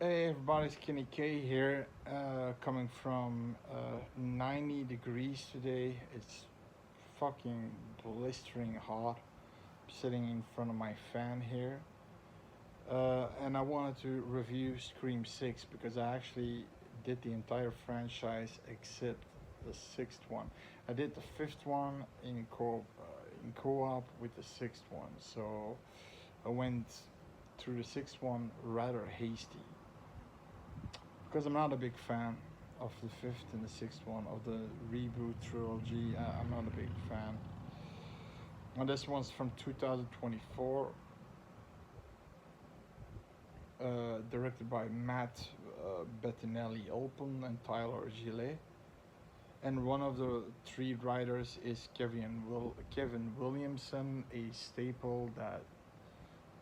Hey everybody, Skinny K here, coming from 90 degrees today. It's fucking blistering hot. I'm sitting in front of my fan here. And I wanted to review Scream 6 because I actually did the entire franchise except the sixth one. I did the fifth one in co-op with the sixth one. So I went through the sixth one rather hasty because I'm not a big fan of the fifth and the sixth one of the reboot trilogy. I'm not a big fan. And this one's from 2024, directed by Matt Bettinelli-Olpin and Tyler Gillet. And one of the three writers is Kevin Williamson, a staple that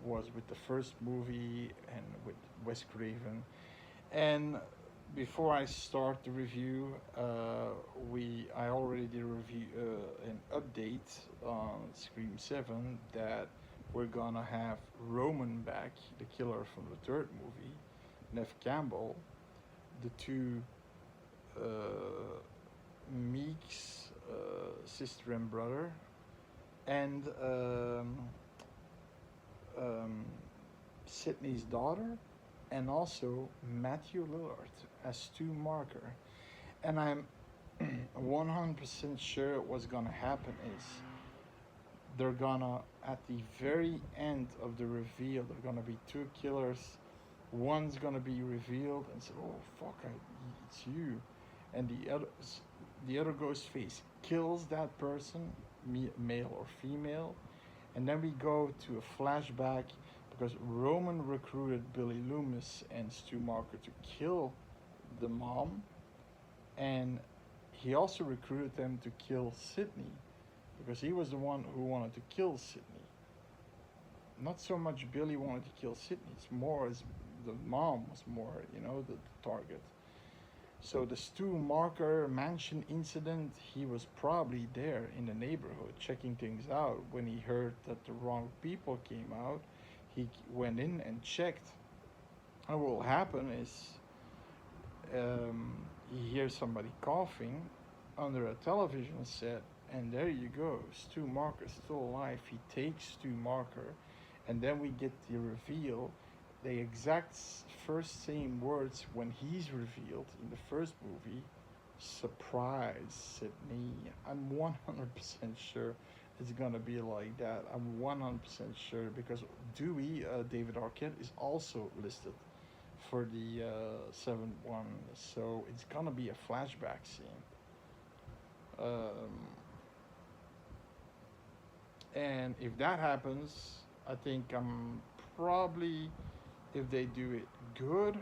was with the first movie and with Wes Craven. And before I start the review, I already did a review, an update on Scream 7 that we're gonna have Roman back, the killer from the third movie, Nev Campbell, the two Meeks, sister and brother, and Sydney's daughter, and also Matthew Lillard as Stu Marker. And I'm 100% sure what's gonna happen is they're gonna, at the very end of the reveal, they're gonna be two killers. One's gonna be revealed and say, "Oh fuck, it's you," and the other ghost face kills that person, male or female, and then we go to a flashback because Roman recruited Billy Loomis and Stu Marker to kill the mom, and he also recruited them to kill Sydney because he was the one who wanted to kill Sydney. Not so much Billy wanted to kill Sydney; it's more as the mom was more, the target. So the Stu Marker mansion incident, he was probably there in the neighborhood checking things out. When he heard that the wrong people came out, he went in and checked. And what will happen is he hears somebody coughing under a television set, and there you go, Stu Marker still alive. He takes Stu Marker, and then we get the reveal, the exact first same words when he's revealed in the first movie. Surprise, Sydney. I'm 100% sure it's gonna be like that. I'm 100% sure because Dewey, David Arquette, is also listed for the 7th one, so it's gonna be a flashback scene. And if that happens, I think I'm probably, if they do it good,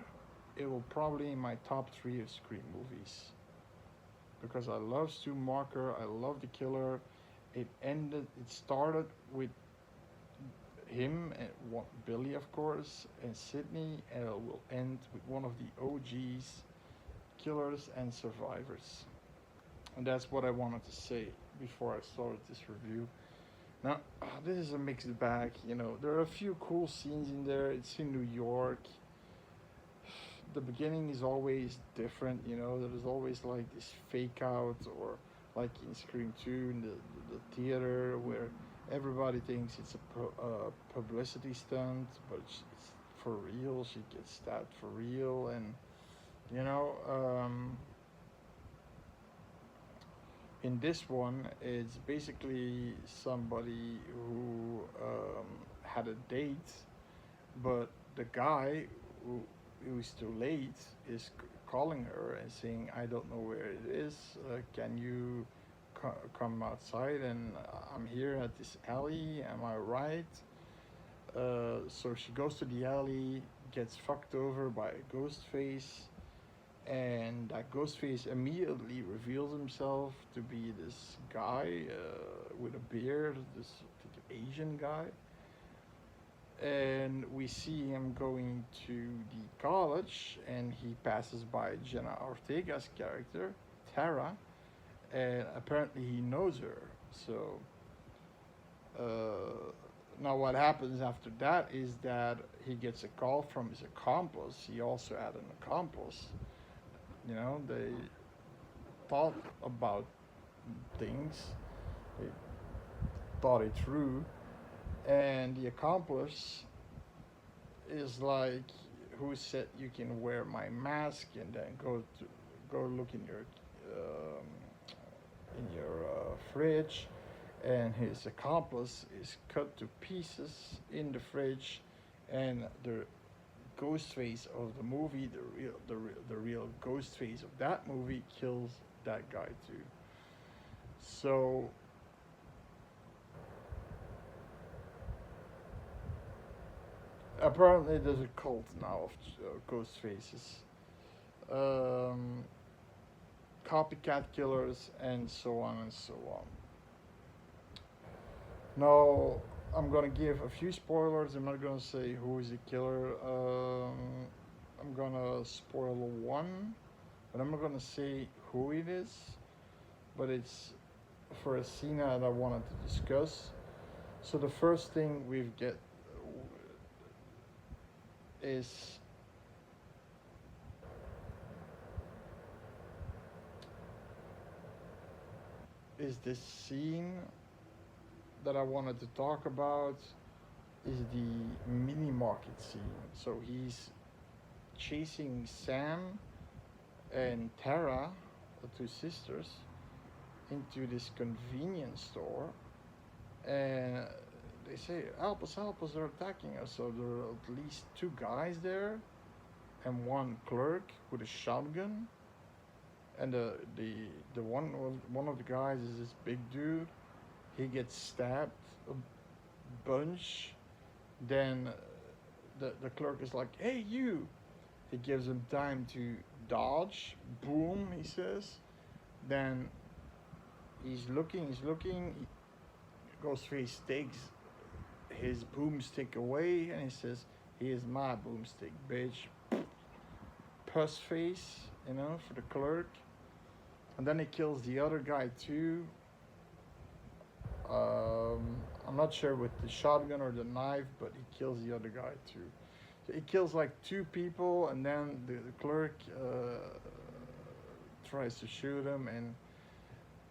it will probably in my top three of Scream movies. Because I love Stu Marker, I love the killer. It started with him and Billy, of course, and Sydney, and it will end with one of the OGs, killers and survivors. And that's what I wanted to say before I started this review. Now, this is a mixed bag. There are a few cool scenes in there. It's in New York. The beginning is always different. There's always like this fake out, or like in Scream 2 in the theater where everybody thinks it's a publicity stunt, but it's for real. She gets stabbed for real, and you know. In this one, it's basically somebody who had a date, but the guy who's too late is calling her and saying, "I don't know where it is. Can you come outside? And I'm here at this alley. Am I right?" So she goes to the alley, gets fucked over by a ghost face, and that Ghostface immediately reveals himself to be this guy with a beard, this Asian guy. And we see him going to the college, and he passes by Jenna Ortega's character, Tara, and apparently he knows her. So Now, what happens after that is that he gets a call from his accomplice. He also had an accomplice. They thought about things, they thought it through, and the accomplice is like, who said you can wear my mask and then go look in your fridge, and his accomplice is cut to pieces in the fridge, and the ghost face of the movie, the real ghost face of that movie, kills that guy too. So apparently there's a cult now of ghost faces, um, copycat killers, and so on and so on. Now, I'm gonna give a few spoilers. I'm not gonna say who is the killer. I'm gonna spoil one, but I'm not gonna say who it is. But it's for a scene that I wanted to discuss. So the first thing we get is this scene that I wanted to talk about, is the mini market scene. So he's chasing Sam and Tara, the two sisters, into this convenience store, and they say, help us, they're attacking us. So there are at least two guys there and one clerk with a shotgun, and the one of the guys is this big dude. He gets stabbed a bunch. Then the clerk is like, hey, you. He gives him time to dodge. Boom, he says. Then he's looking. Ghostface takes his boomstick away, and he says, here's my boomstick, bitch. Puss face, for the clerk. And then he kills the other guy too. I'm not sure with the shotgun or the knife, but he kills the other guy too. So he kills like two people, and then the clerk tries to shoot him, and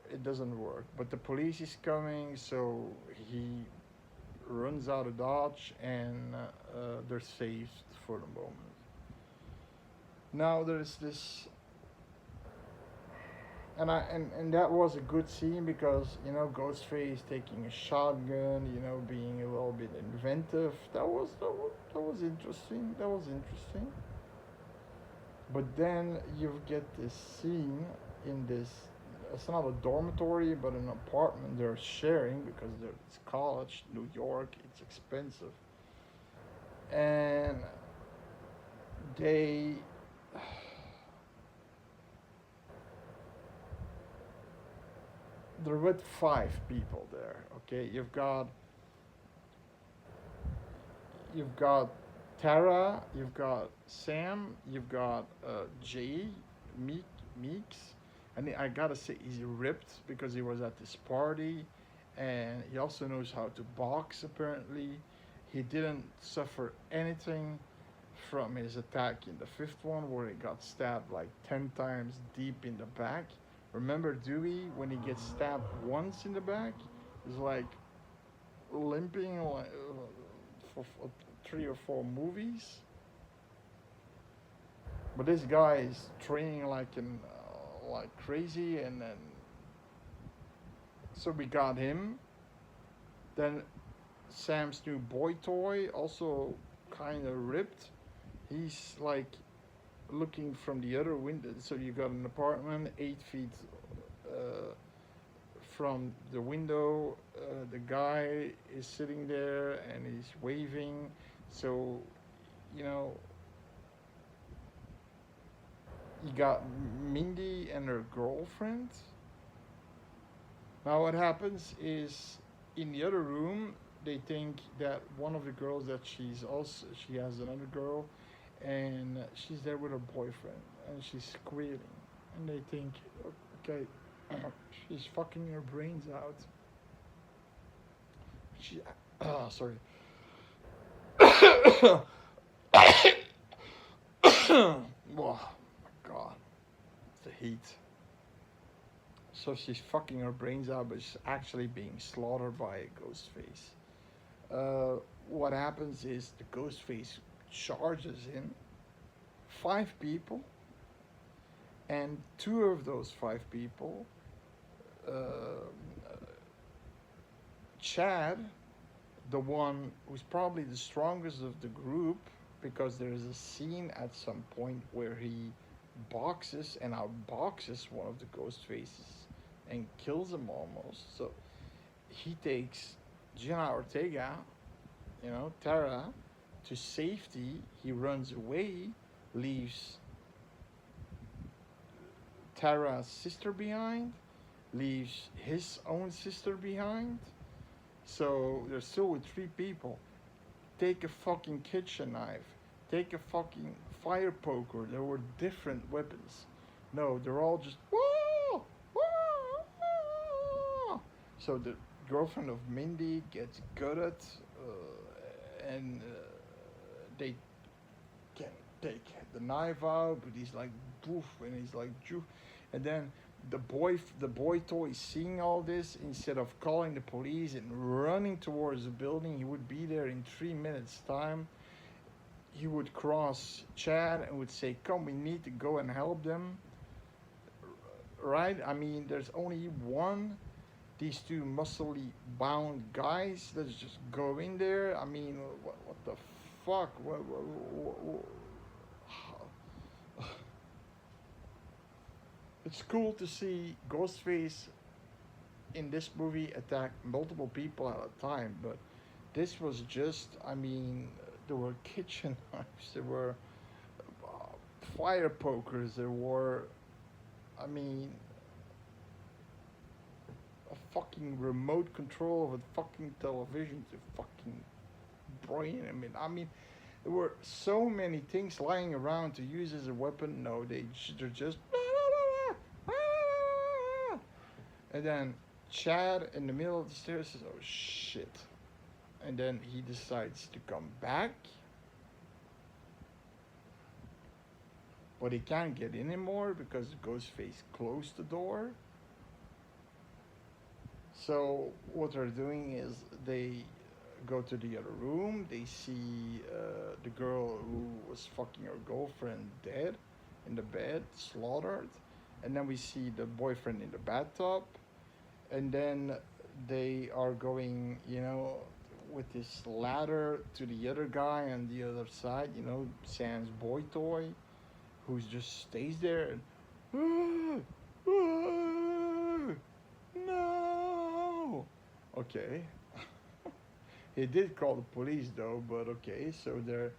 it doesn't work. But the police is coming, so he runs out of Dodge, and they're saved for the moment. Now there's this, and that was a good scene because Ghostface taking a shotgun, being a little bit inventive. That was interesting. That was interesting. But then you get this scene in this. It's not a dormitory, but an apartment they're sharing because it's college, New York. It's expensive, and they're with 5 people there. Okay, you've got Tara, you've got Sam, you've got Jay, Meeks, and I gotta say he's ripped because he was at this party, and he also knows how to box. Apparently, he didn't suffer anything from his attack in the 5th one, where he got stabbed like 10 times deep in the back. Remember Dewey, when he gets stabbed once in the back, is like limping like, for 3 or 4 movies. But this guy is training like crazy, and then so we got him. Then Sam's new boy toy, also kind of ripped. He's like looking from the other window. So you got an apartment 8 feet from the window. The guy is sitting there and he's waving. So, you got Mindy and her girlfriend. Now what happens is, in the other room, they think that one of the girls that she has another girl, and she's there with her boyfriend, and she's squealing, and they think, okay, she's fucking her brains out. Sorry. Oh my god, it's the heat. So she's fucking her brains out, but she's actually being slaughtered by a ghost face. What happens is the ghost face charges in 5 people, and 2 of those 5 people, uh, Chad, the one who's probably the strongest of the group, because there is a scene at some point where he boxes and outboxes one of the ghost faces and kills him almost. So he takes Jenna Ortega, Tara, to safety. He runs away, leaves Tara's sister behind, leaves his own sister behind. So they're still with 3 people. Take a fucking kitchen knife. Take a fucking fire poker. There were different weapons. No, they're all just whoa, whoa. So the girlfriend of Mindy gets gutted, and they can take the knife out, but he's like poof, and he's like joof, and then the boy toy seeing all this, instead of calling the police and running towards the building, he would be there in 3 minutes time. He would cross Chad and would say, come, we need to go and help them, right? I mean, there's only one, these 2 muscly bound guys. Let's just go in there. I mean, what the fuck? It's cool to see Ghostface in this movie attack multiple people at a time, but this was just, I mean, there were kitchen knives, there were fire pokers, there were, I mean, a fucking remote control of a fucking television to fucking brain. I mean, there were so many things lying around to use as a weapon. No, they're just. And then Chad in the middle of the stairs says, "Oh shit!" And then he decides to come back, but he can't get in anymore because the Ghostface closed the door. So what they're doing is they go to the other room. They see the girl who was fucking her girlfriend dead in the bed, slaughtered, and then we see the boyfriend in the bathtub, and then they are going, with this ladder to the other guy on the other side, Sam's boy toy, who just stays there and no. Okay. He did call the police though, but okay. So they're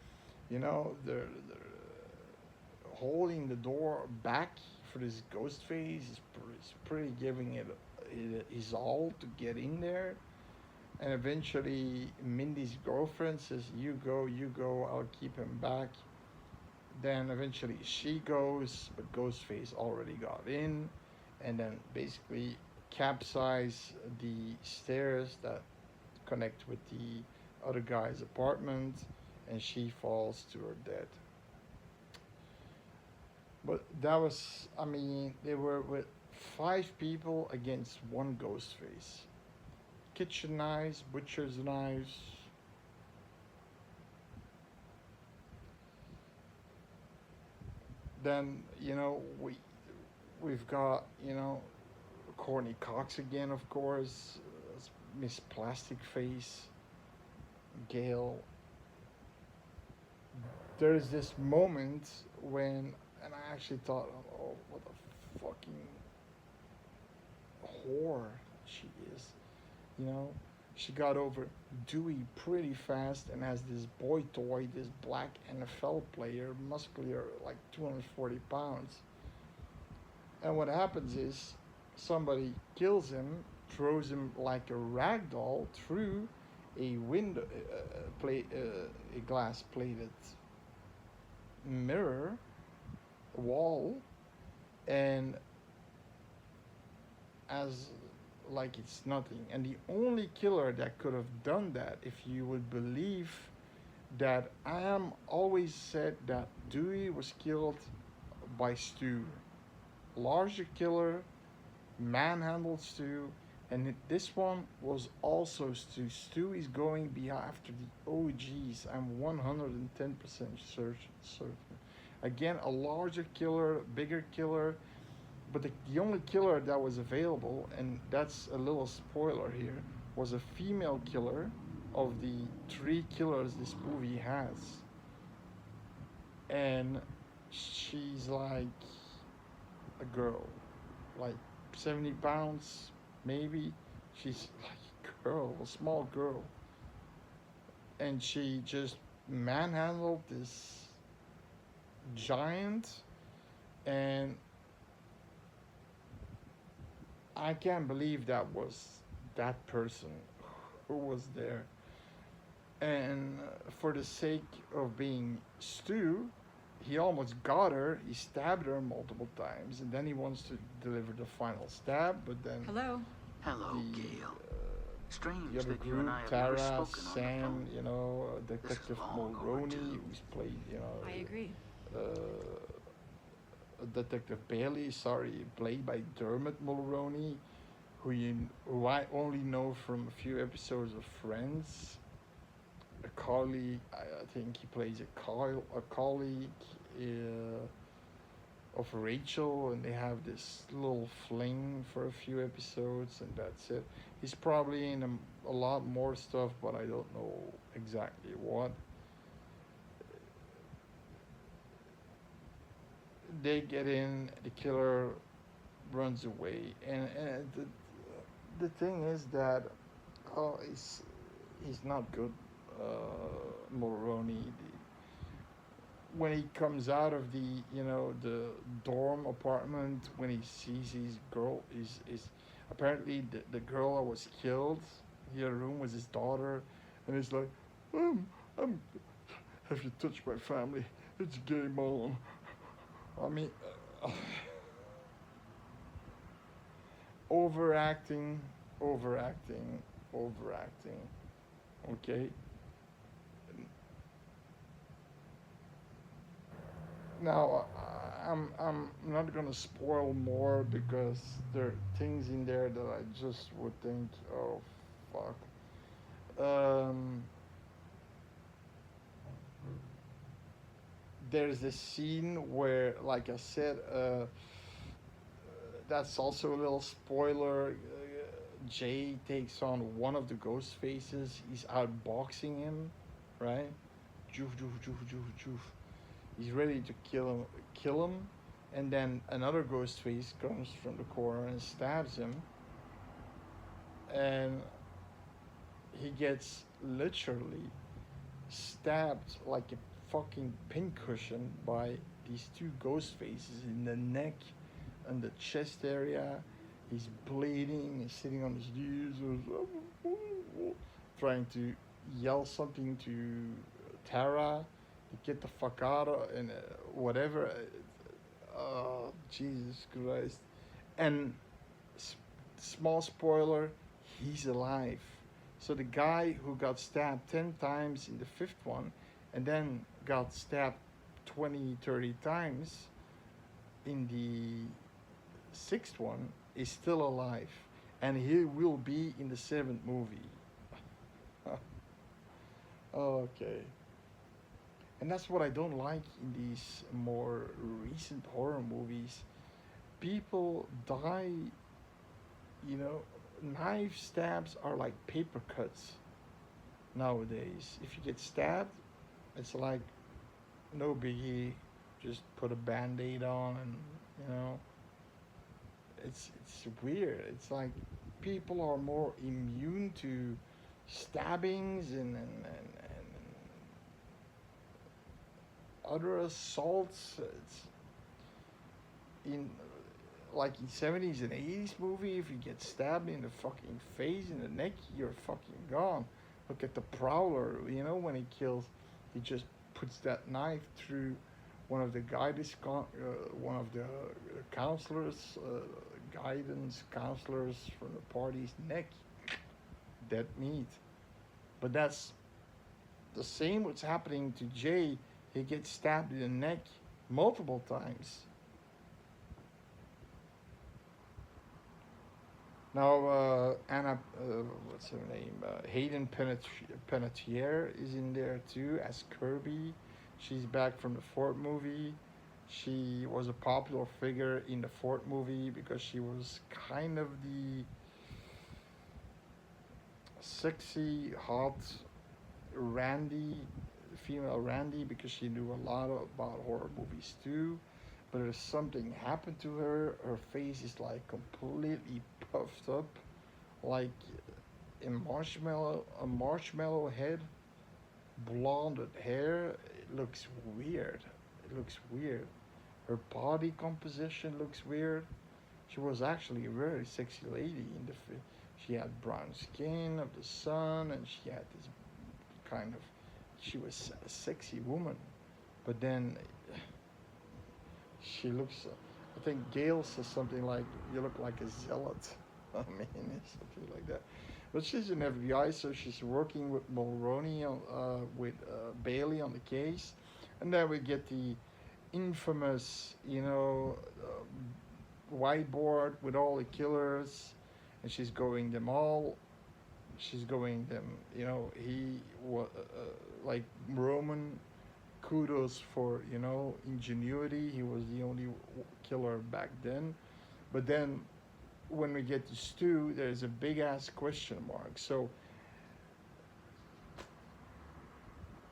holding the door back for this ghost face. He's pretty giving it his all to get in there. And eventually, Mindy's girlfriend says, you go, I'll keep him back. Then eventually she goes, but Ghostface already got in. And then basically capsize the stairs that connect with the other guy's apartment, and she falls to her death. But that was, I mean, they were with 5 people against one ghost face. Kitchen knives, butcher's knives. Then, we've got, Courtney Cox again, of course, Miss Plastic Face, Gail. There's this moment when, and I actually thought, oh, what a fucking whore she is. She got over Dewey pretty fast and has this boy toy, this black NFL player, muscular, like 240 pounds. And what happens is somebody kills him, throws him like a rag doll through a window, a glass plated mirror wall, and as like it's nothing. And the only killer that could have done that, if you would believe that I am always said that Dewey was killed by Stu. Larger killer, manhandled Stu, and this one was also Stu. Stu is going behind after the OGs. I'm 110% certain. Again, a larger killer, bigger killer, but the only killer that was available, and that's a little spoiler here, was a female killer of the three killers this movie has. And she's like a girl, like 70 pounds, maybe. She's like a girl, a small girl. And she just manhandled this giant, and I can't believe that was that person who was there. And for the sake of being Stu, he almost got her. He stabbed her multiple times, and then he wants to deliver the final stab. But then Hello. Hello, the Gail. Strange the other that you and group, I have never Tara, spoken on the Sam, phone. Detective long Mulroney, overdue. who's played, I agree. uh, Detective Bailey, sorry, played by Dermot Mulroney, who I only know from a few episodes of Friends. A colleague, I think he plays a colleague of Rachel, and they have this little fling for a few episodes, and that's it. He's probably in a lot more stuff, but I don't know exactly what. They get in, the killer runs away, and the thing is that oh, he's not good. Mulroney, when he comes out of the dorm apartment, when he sees his girl, is apparently the girl that was killed in the room was his daughter, and he's like, I'm have you touched my family? It's game on. I mean, overacting, overacting, overacting. Okay. Now, I'm not gonna spoil more because there are things in there that I just would think, oh, fuck. There's this scene where, like I said, that's also a little spoiler. Jay takes on one of the ghost faces. He's outboxing him, right? Joof, joof, joof, joof, joof. He's ready to kill him, and then another ghost face comes from the corner and stabs him, and he gets literally stabbed like a fucking pincushion by these two ghost faces in the neck and the chest area. He's bleeding, he's sitting on his knees, trying to yell something to Tara to get the fuck out of, and whatever. Oh, Jesus Christ. And small spoiler, he's alive. So the guy who got stabbed 10 times in the fifth one and then got stabbed 20, 30 times in the sixth one is still alive. And he will be in the seventh movie. Okay. And that's what I don't like in these more recent horror movies. People die, knife stabs are like paper cuts nowadays. If you get stabbed, it's like no biggie, just put a band-aid on, and it's weird. It's like people are more immune to stabbings and other assaults. It's in like in 70s and 80s movie, if you get stabbed in the fucking face, in the neck, you're fucking gone. Look at the Prowler, when he kills, he just puts that knife through one of the one of the counselors, guidance counselors from the party's neck. Dead meat. But that's the same what's happening to Jay. He gets stabbed in the neck multiple times. Now, Anna, what's her name? Hayden Panettiere is in there too as Kirby. She's back from the fourth movie. She was a popular figure in the fourth movie because she was kind of the sexy, hot Randy, female Randy, because she knew a lot about horror movies too. But there's something happened to her. Her face is like completely puffed up, like a marshmallow head, blonded hair. It looks weird. It looks weird. Her body composition looks weird. She was actually a very sexy lady in the. She had brown skin of the sun, and she had this kind of. She was a sexy woman, but then she looks. I think Gail says something like, "You look like a zealot." I mean, it's something like that. But she's an FBI, so she's working with Mulroney with Bailey on the case, and then we get the infamous, whiteboard with all the killers, and she's going them all. She's going them. He was like Roman. Kudos for ingenuity. He was the only killer back then, but then when we get to Stu, there's a big ass question mark. So,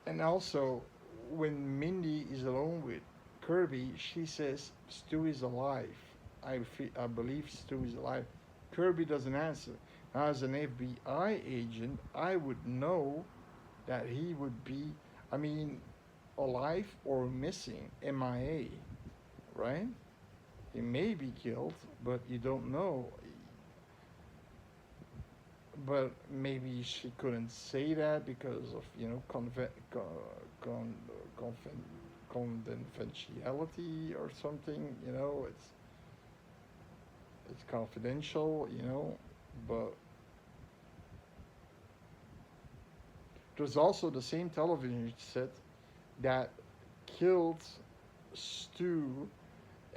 and also when Mindy is alone with Kirby, she says Stu is alive. I believe Stu is alive. Kirby doesn't answer. Now, as an FBI agent, I would know that he would be, I mean, alive or missing, MIA, right? He may be killed, but you don't know. But maybe she couldn't say that because of confidentiality or something. It's confidential. But there's also the same television set that killed Stu,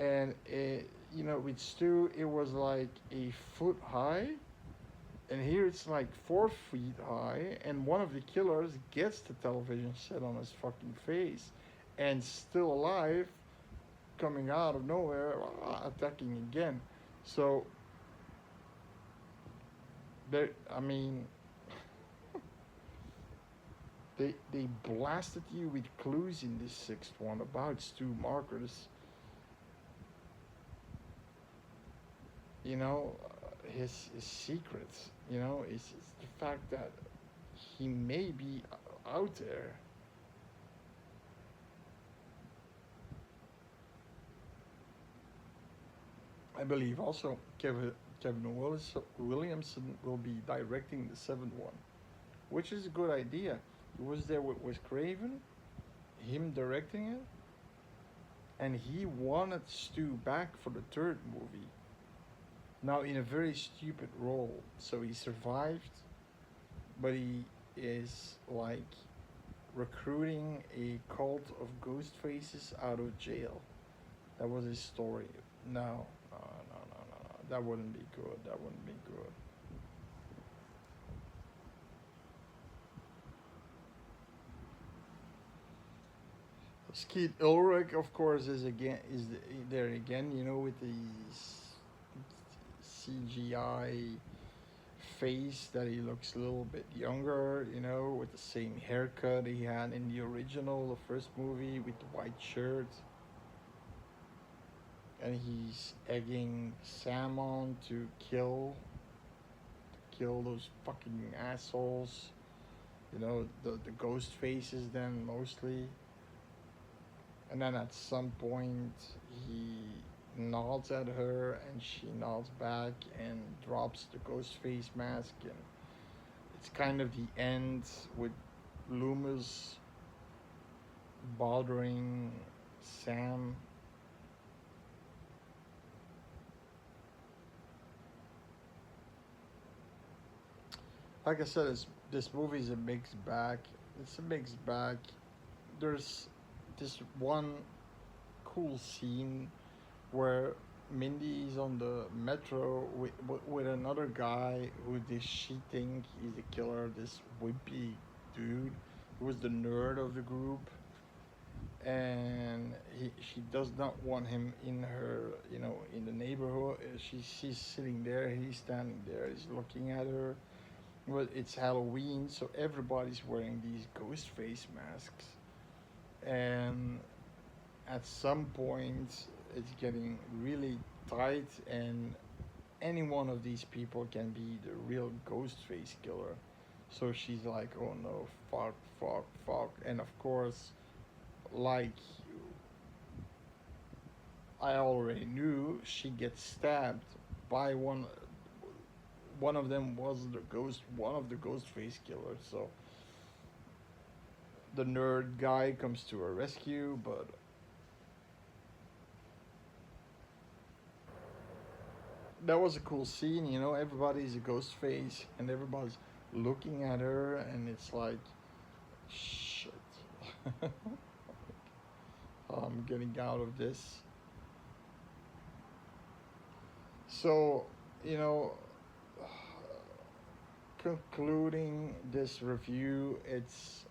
and with Stu it was like a foot high, and here it's like 4 feet high, and one of the killers gets the television set on his fucking face, and still alive, coming out of nowhere, attacking again. So there, I mean. They blasted you with clues in this sixth one about Stu Markers. His secrets. Is the fact that he may be out there. I believe also Kevin Williamson will be directing the seventh one, which is a good idea. He was there with Craven, him directing it, and he wanted Stu back for the third movie. Now, in a very stupid role, so he survived, but he is like recruiting a cult of ghost faces out of jail. That was his story. No. That wouldn't be good. That wouldn't be good. Skeet Ulrich, of course, is there again. With the CGI face that he looks a little bit younger. With the same haircut he had in the original, the first movie, with the white shirt. And he's egging Sam on to kill those fucking assholes. The ghost faces then mostly. And then at some point he nods at her and she nods back and drops the ghost face mask, and it's kind of the end with Loomis bothering Sam. Like I said, this movie is a mixed bag. It's a mixed bag. There's this one cool scene where Mindy is on the metro with another guy she think is the killer. This wimpy dude who was the nerd of the group, and she does not want him in her, in the neighborhood. She's sitting there. He's standing there. He's looking at her. Well, it's Halloween, so everybody's wearing these ghost face masks, and at some point it's getting really tight, and any one of these people can be the real ghost face killer. So she's like, oh no, fuck, fuck, fuck. And of course, like I already knew, she gets stabbed by one of them was one of the ghost face killers. So the nerd guy comes to her rescue, but that was a cool scene. Everybody's a ghost face and everybody's looking at her, and it's like, shit. I'm getting out of this. So, you know, concluding this review, it's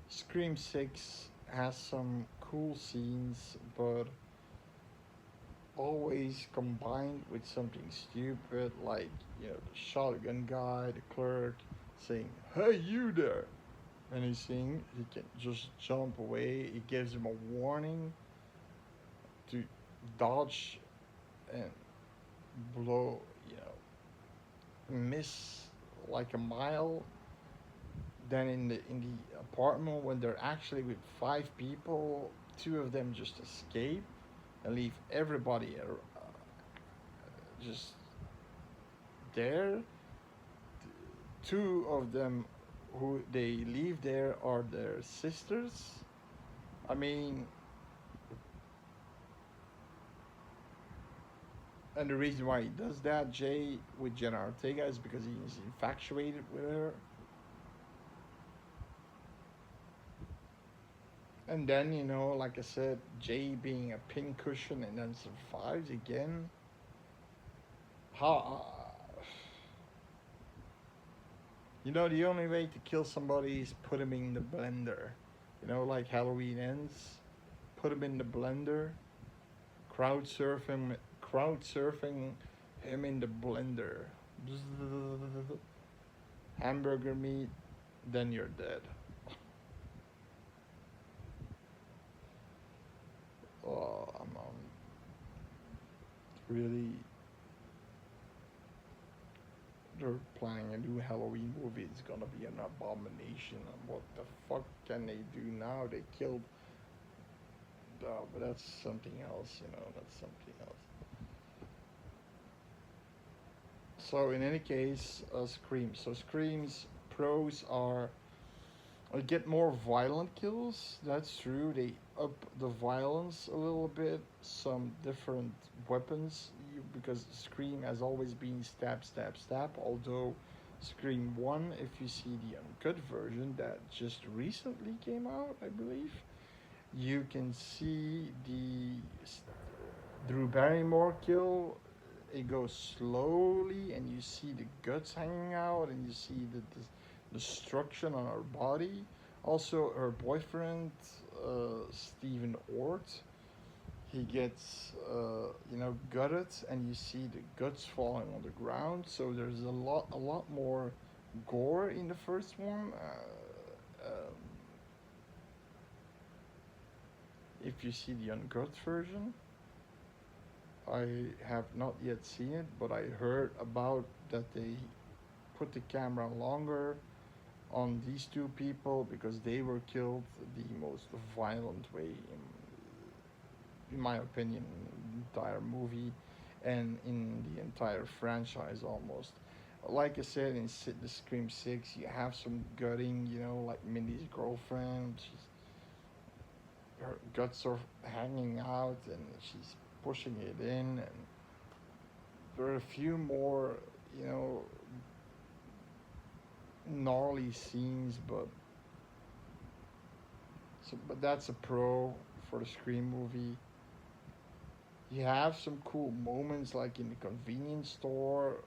Scream 6 has some cool scenes, but always combined with something stupid, like, the shotgun guy, the clerk, saying, "Hey, you there!" And he's saying he can just jump away. It gives him a warning to dodge and blow, miss like a mile. Then in the apartment, when they're actually with five people, two of them just escape and leave everybody just there. Two of them who they leave there are their sisters. I mean, and the reason why he does that, Jay, with Jenna Ortega, is because he's infatuated with her. And then, like I said, Jay being a pincushion and then survives again. How? The only way to kill somebody is put him in the blender. Like Halloween Ends. Put him in the blender. Crowd surfing him in the blender. Hamburger meat, then you're dead. Oh, I'm really. They're planning a new Halloween movie. It's gonna be an abomination. And what the fuck can they do now? They killed. But that's something else. That's something else. So in any case, Scream. So Scream's pros are get more violent kills. That's true. They up the violence a little bit. Some different weapons, because Scream has always been stab, stab, stab. Although Scream 1, if you see the uncut version that just recently came out, I believe, you can see the Drew Barrymore kill. It goes slowly, and you see the guts hanging out, and you see the destruction on her body. Also, her boyfriend, Stephen Ort, he gets, gutted, and you see the guts falling on the ground. So there's a lot more gore in the first one. If you see the uncut version, I have not yet seen it, but I heard about that they put the camera longer on these two people because they were killed the most violent way, in my opinion, in the entire movie and in the entire franchise almost. Like I said, in the Scream 6, you have some gutting, like Mindy's girlfriend. her guts are hanging out and she's pushing it in, and there are a few more, you know, gnarly scenes, but that's a pro for the Scream movie. You have some cool moments like in the convenience store,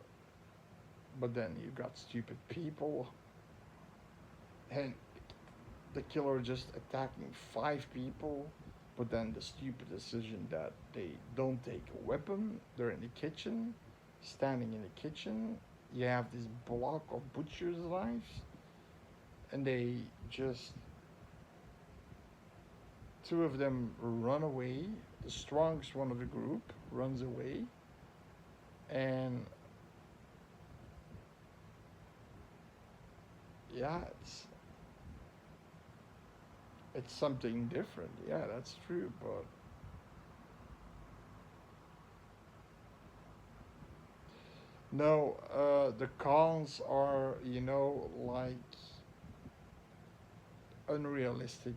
but then you got stupid people and the killer just attacking five people, but then the stupid decision that they don't take a weapon. They're in the kitchen, standing in the kitchen. You have this block of butcher's knives, and they just two of them run away. The strongest one of the group runs away, and yeah, it's something different. Yeah, that's true, but no, the cons are, like unrealistic.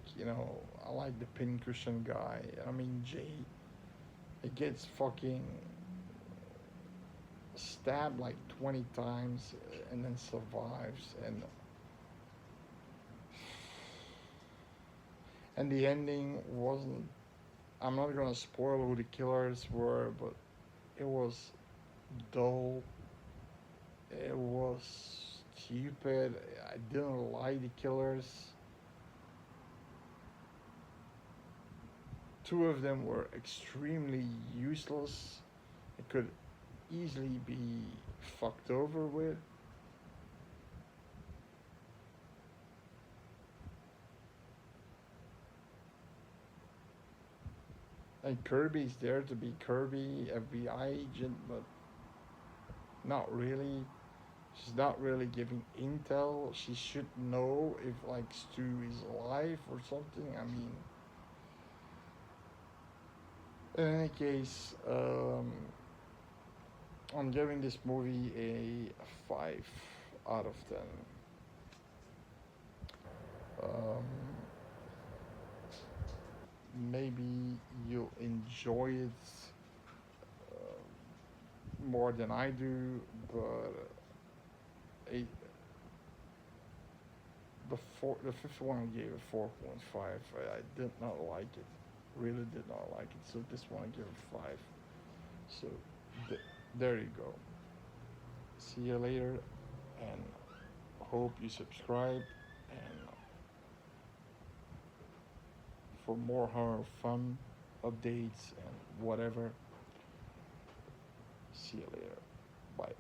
I like the pincushion guy. I mean, Jay, it gets fucking stabbed like 20 times and then survives. And the ending wasn't. I'm not gonna spoil who the killers were, but it was dull. It was stupid. I didn't like the killers. Two of them were extremely useless. It could easily be fucked over with. And Kirby's there to be Kirby, FBI agent, but not really. She's not really giving intel. She should know if like Stu is alive or something. I mean, in any case, I'm giving this movie a 5 out of 10. Um, Maybe you'll enjoy it more than I do, but a, the fifth one I gave a 4.5. I did not like it, really did not like it. So this one I give a 5. So there you go. See you later, and hope you subscribe and for more horror fun updates and whatever. See you later. Bye.